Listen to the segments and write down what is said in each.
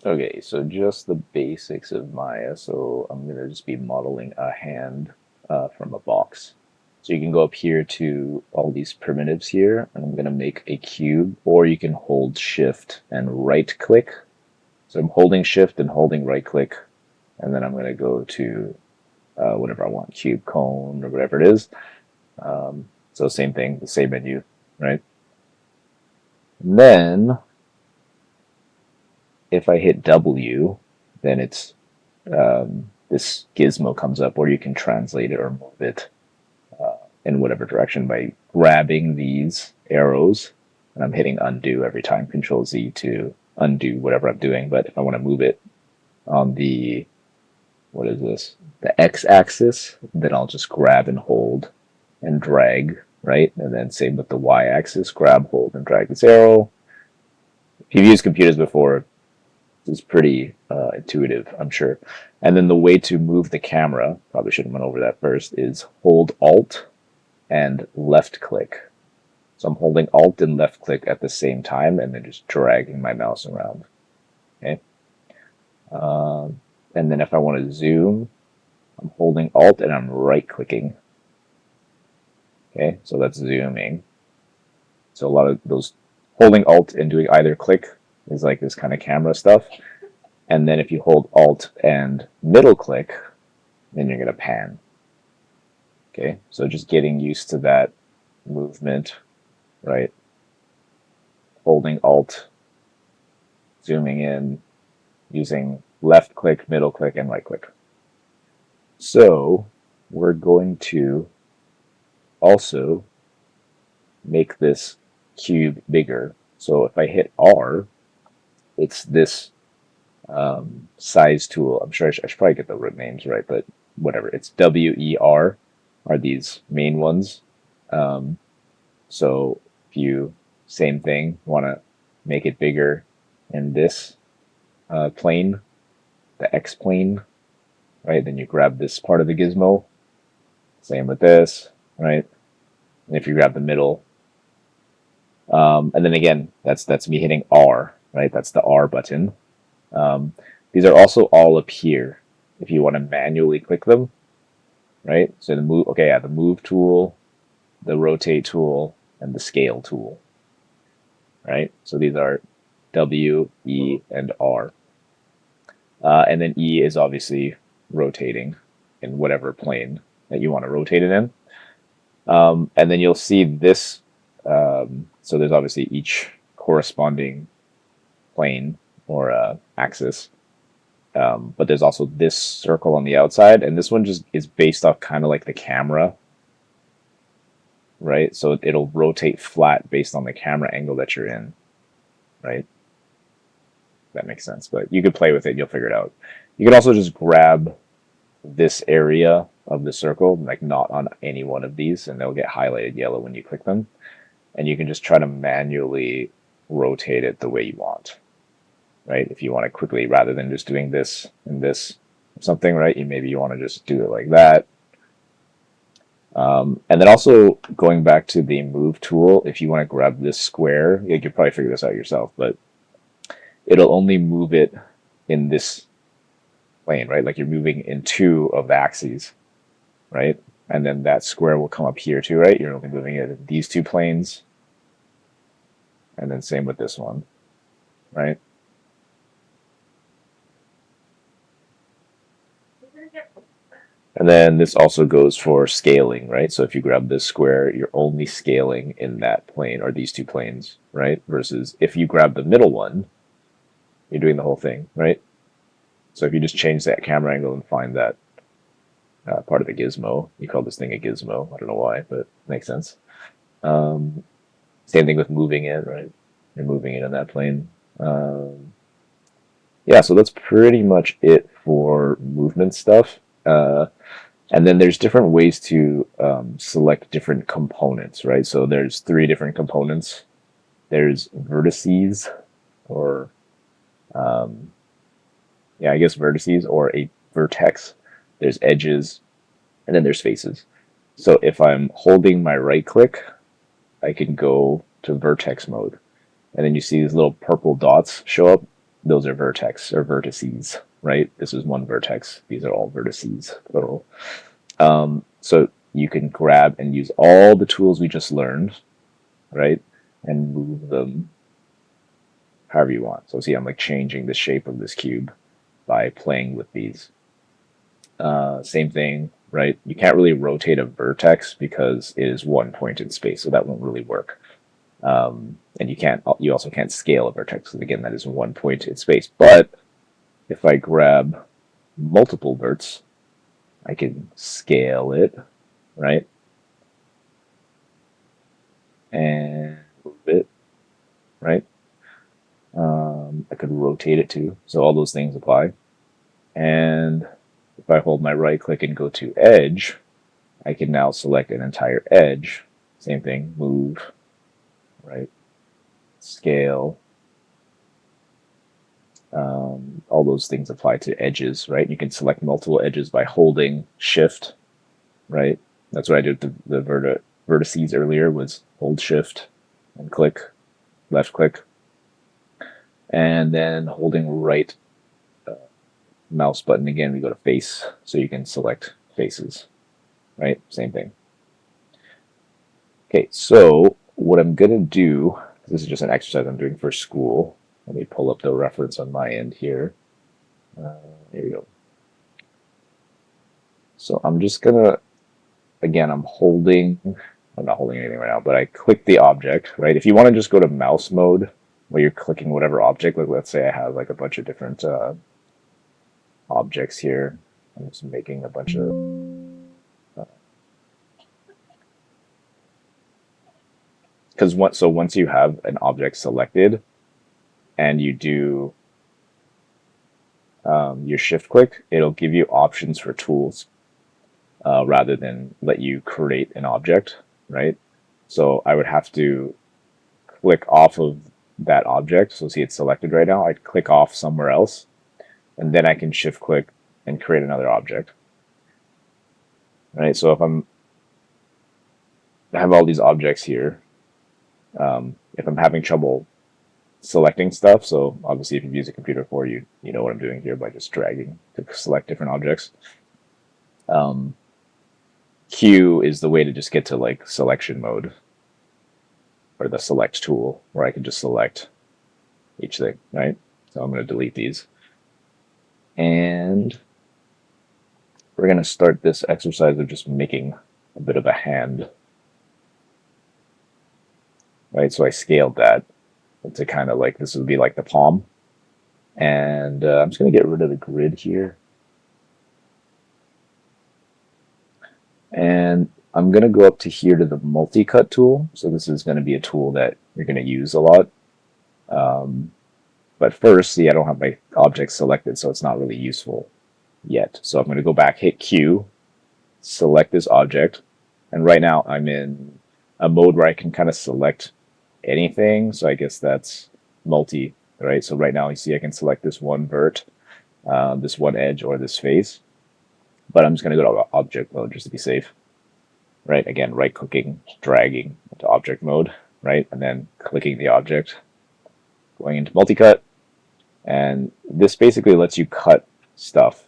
Okay, so just the basics of Maya. So I'm gonna just be modeling a hand from a box. So you can go up here to all these primitives here, and I'm gonna make a cube, or you can hold Shift and right click. So I'm holding Shift and holding right click, and then I'm gonna go to whatever I want, cube, cone, or whatever it is. So same thing, the same menu, right? And then if I hit W, then it's this gizmo comes up where you can translate it or move it in whatever direction by grabbing these arrows. And I'm hitting undo every time, Control Z to undo whatever I'm doing. But if I want to move it on the, what is this, the X axis, then I'll just grab and hold and drag, right? And then same with the Y axis, grab, hold, and drag this arrow. If you've used computers before, it's pretty intuitive, I'm sure. And then the way to move the camera, probably should have went over that first, is hold Alt and left click. So I'm holding Alt and left click at the same time and then just dragging my mouse around. Okay. And then if I want to zoom, I'm holding Alt and I'm right clicking. Okay, so that's zooming. So a lot of those holding Alt and doing either click is like this kind of camera stuff. And then if you hold Alt and middle click, then you're going to pan. Okay, so just getting used to that movement, right? Holding Alt, zooming in, using left click, middle click, and right click. So we're going to also make this cube bigger. So if I hit R, it's this size tool. I'm sure I should probably get the root names right, but whatever. It's WER are these main ones. So if you, same thing, want to make it bigger in this plane, the X plane, right? Then you grab this part of the gizmo. Same with this, right? And if you grab the middle, and then again, that's me hitting R, right? That's the R button. These are also all up here if you want to manually click them, right? So the move, okay, yeah, the move tool, the rotate tool, and the scale tool, right? So these are W, E, and R. And then E is obviously rotating in whatever plane that you want to rotate it in. And then you'll see this. So there's obviously each corresponding plane or axis. But there's also this circle on the outside, and this one just is based off kind of like the camera, right? So it'll rotate flat based on the camera angle that you're in, right? That makes sense, but you could play with it, you'll figure it out. You can also just grab this area of the circle, like not on any one of these, and they'll get highlighted yellow when you click them, and you can just try to manually rotate it the way you want, right? If you want to quickly, rather than just doing this and this or something, right? Maybe you want to just do it like that. And then also going back to the move tool, if you want to grab this square, you could probably figure this out yourself, but it'll only move it in this plane, right? Like you're moving in two of the axes, right? And then that square will come up here too, right? You're only moving it in these two planes. And then same with this one, right? And then this also goes for scaling, right? So if you grab this square, you're only scaling in that plane or these two planes, right? Versus if you grab the middle one, you're doing the whole thing, right? So if you just change that camera angle and find that part of the gizmo, you call this thing a gizmo. I don't know why, but it makes sense. Same thing with moving it, right? You're moving it in that plane. Yeah, so that's pretty much it for movement stuff. And then there's different ways to select different components, right? So there's three different components. There's vertices, or yeah, I guess vertices or a vertex. There's edges, and then there's faces. So if I'm holding my right click, I can go to vertex mode. And then you see these little purple dots show up. those are vertex or vertices, right? This is one vertex. These are all vertices, plural. So you can grab and use all the tools we just learned, right? And move them however you want. So see, I'm like changing the shape of this cube by playing with these. Same thing, right? You can't really rotate a vertex because it is one point in space, so that won't really work. And you also can't scale a vertex because again, that is one point in space. But if I grab multiple verts, I can scale it, right? And move it, right? I could rotate it too. So all those things apply. And if I hold my right click and go to edge, I can now select an entire edge. Same thing, move, right? Scale. All those things apply to edges, right? You can select multiple edges by holding shift, right? That's what I did with the vertices earlier, was hold shift and click, left click, and then holding right mouse button again, we go to face, so you can select faces, right? Same thing. Okay, so what I'm gonna do, this is just an exercise I'm doing for school. Let me pull up the reference on my end here. Here we go. So I'm just gonna, again, I'm not holding anything right now, but I click the object, right? If you want to just go to mouse mode, where you're clicking whatever object, like let's say I have like a bunch of different objects here. I'm just making a bunch of because once you have an object selected and you do your shift click, it'll give you options for tools rather than let you create an object, right? So I would have to click off of that object. So see, it's selected right now. I'd click off somewhere else, and then I can shift click and create another object. Right. So if I have all these objects here, if I'm having trouble selecting stuff, so obviously if you've used a computer before, you know what I'm doing here by just dragging to select different objects. Q is the way to just get to like selection mode, or the select tool, where I can just select each thing, right? So I'm going to delete these. And we're going to start this exercise of just making a bit of a hand, right? So I scaled that to kind of like, this would be like the palm. And I'm just going to get rid of the grid here. And I'm going to go up to here to the multi-cut tool. So this is going to be a tool that you're going to use a lot. But first, see, I don't have my object selected, so it's not really useful yet. So I'm going to go back, hit Q, select this object. And right now I'm in a mode where I can kind of select anything. So I guess that's multi, right? So right now you see I can select this one vert, this one edge, or this face. But I'm just going to go to object mode just to be safe, right? Again, right clicking, dragging into object mode, right? And then clicking the object, going into multi-cut. And this basically lets you cut stuff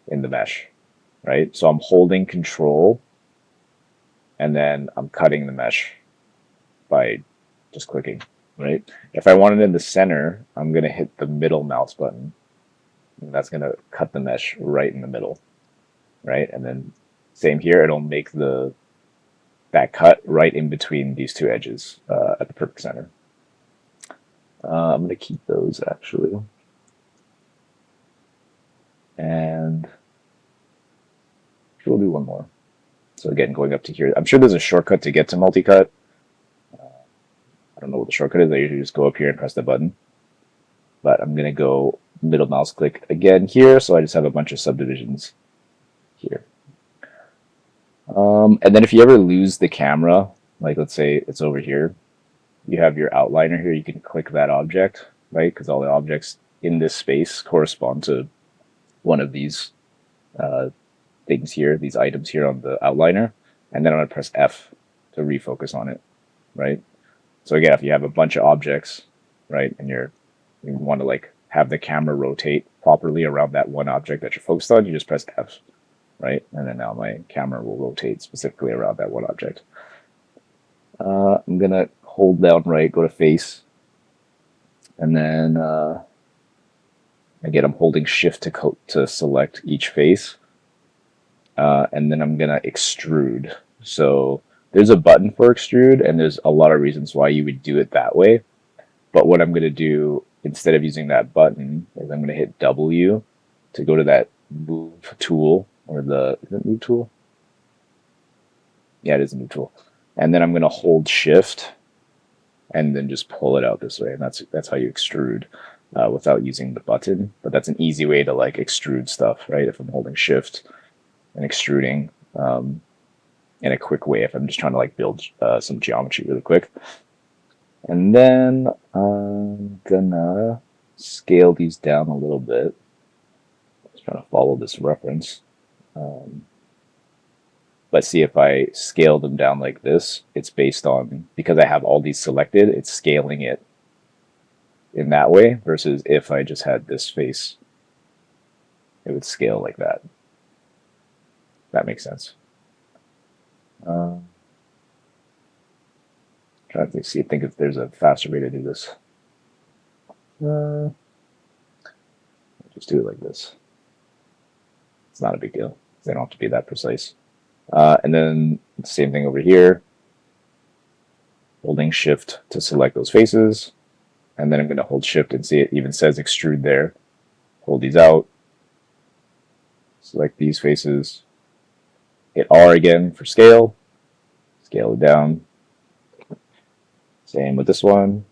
in the mesh, right? So I'm holding control and then I'm cutting the mesh by just clicking, right? If I want it in the center, I'm going to hit the middle mouse button. And that's going to cut the mesh right in the middle, right? And then same here, it'll make that cut right in between these two edges at the perfect center. I'm going to keep those actually. And we'll do one more. So again, going up to here, I'm sure there's a shortcut to get to multi-cut. I don't know what the shortcut is. I usually just go up here and press the button. But I'm going to go middle mouse click again here, so I just have a bunch of subdivisions here. And then if you ever lose the camera, like let's say it's over here, you have your outliner here, you can click that object, right? Because all the objects in this space correspond to one of these things here, these items here on the outliner, and then I'm going to press F to refocus on it, right? So again, if you have a bunch of objects, right, and you want to like have the camera rotate properly around that one object that you're focused on, you just press F, right? And then now my camera will rotate specifically around that one object. I'm going to hold down right, go to face, and then again, I'm holding shift to select each face. And then I'm going to extrude. So there's a button for extrude, and there's a lot of reasons why you would do it that way. But what I'm going to do instead of using that button is I'm going to hit W to go to that move tool, or is it move tool? Yeah, it is a move tool. And then I'm going to hold shift and then just pull it out this way. And that's how you extrude without using the button. But that's an easy way to like extrude stuff, right? If I'm holding shift and extruding in a quick way, if I'm just trying to like build some geometry really quick. And then I'm gonna scale these down a little bit. Just trying to follow this reference. But see, if I scale them down like this, it's based on, because I have all these selected, it's scaling it in that way, versus if I just had this face, it would scale like that. That makes sense. Trying to think if there's a faster way to do this. Just do it like this. It's not a big deal. They don't have to be that precise. And then same thing over here. Holding shift to select those faces. And then I'm going to hold shift and see it even says extrude there. Hold these out. Select these faces. Hit R again for scale. Scale it down. Same with this one.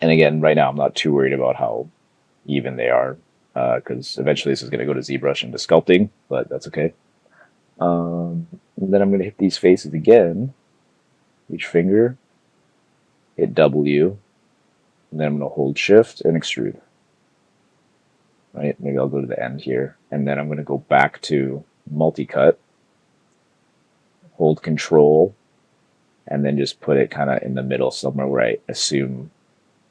And again, right now I'm not too worried about how even they are, because eventually this is going to go to ZBrush and to sculpting, but that's okay. And then I'm going to hit these faces again, each finger, hit W, and then I'm going to hold shift and extrude. Right, maybe I'll go to the end here, and then I'm going to go back to multi-cut, hold control, and then just put it kind of in the middle somewhere where I assume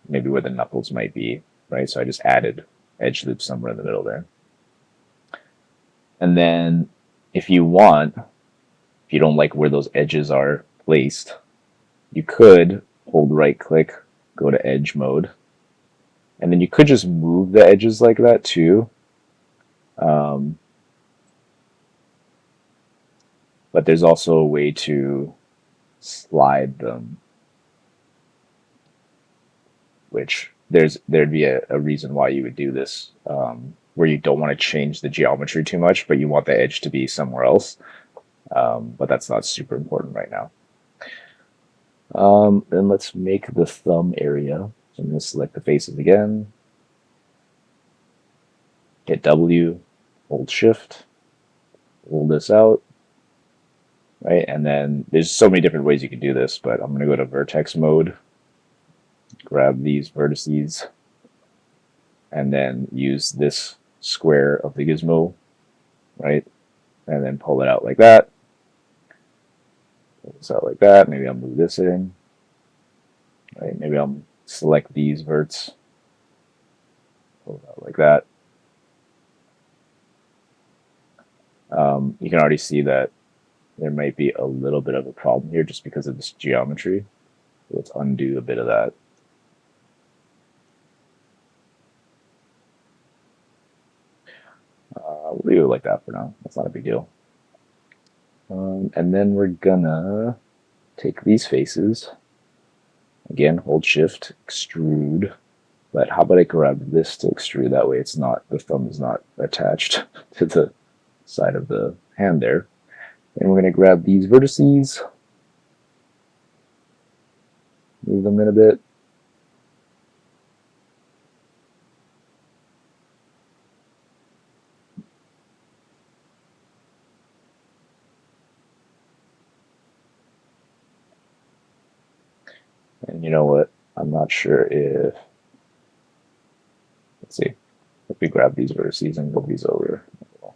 maybe where the knuckles might be, right? So I just added edge loop somewhere in the middle there. And then if you want, if you don't like where those edges are placed, you could hold right click, go to edge mode, and then you could just move the edges like that too. But there's also a way to slide them, which there'd be a reason why you would do this, where you don't want to change the geometry too much, but you want the edge to be somewhere else. But that's not super important right now. Then let's make the thumb area. So I'm going to select the faces again, hit W, hold shift, roll this out, right? And then there's so many different ways you can do this, but I'm going to go to vertex mode, grab these vertices, and then use this square of the gizmo, right? And then pull it out like that. Pull this out like that. Maybe I'll move this in, right? Maybe I'll select these verts, pull it out like that. You can already see that there might be a little bit of a problem here just because of this geometry. So let's undo a bit of that. We'll leave it like that for now. That's not a big deal. And then we're gonna take these faces. Again, hold shift, extrude. But how about I grab this to extrude? That way it's not, the thumb is not attached to the side of the hand there. And we're gonna grab these vertices, move them in a bit. And you know what? I'm not sure if, let's see, if we grab these vertices and move these over, well,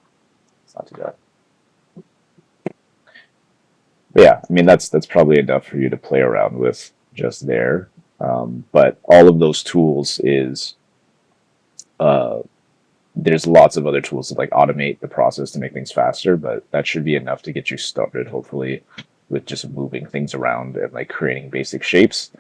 it's not too bad. But yeah, I mean, that's probably enough for you to play around with just there. But all of those tools is uh, there's lots of other tools to like automate the process to make things faster, but that should be enough to get you started, hopefully, with just moving things around and like creating basic shapes.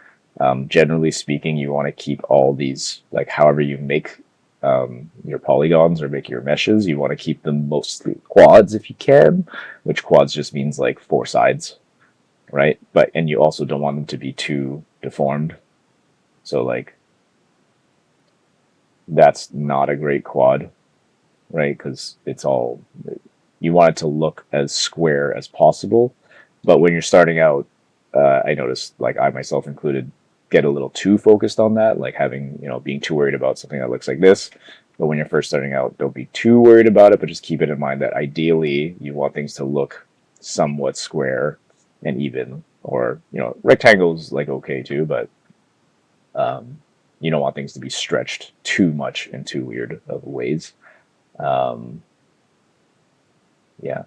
Generally speaking, you want to keep all these, like however you make your polygons or make your meshes, you want to keep them mostly quads if you can, which quads just means like four sides, right? But and you also don't want them to be too deformed. So like that's not a great quad, right? Because it's all you want it to look as square as possible. But when you're starting out, I noticed, like I myself included, get a little too focused on that, like having, being too worried about something that looks like this. But when you're first starting out, don't be too worried about it, but just keep it in mind that ideally you want things to look somewhat square and even, or, rectangles like okay too, but um, you don't want things to be stretched too much in too weird of ways. Um, yeah.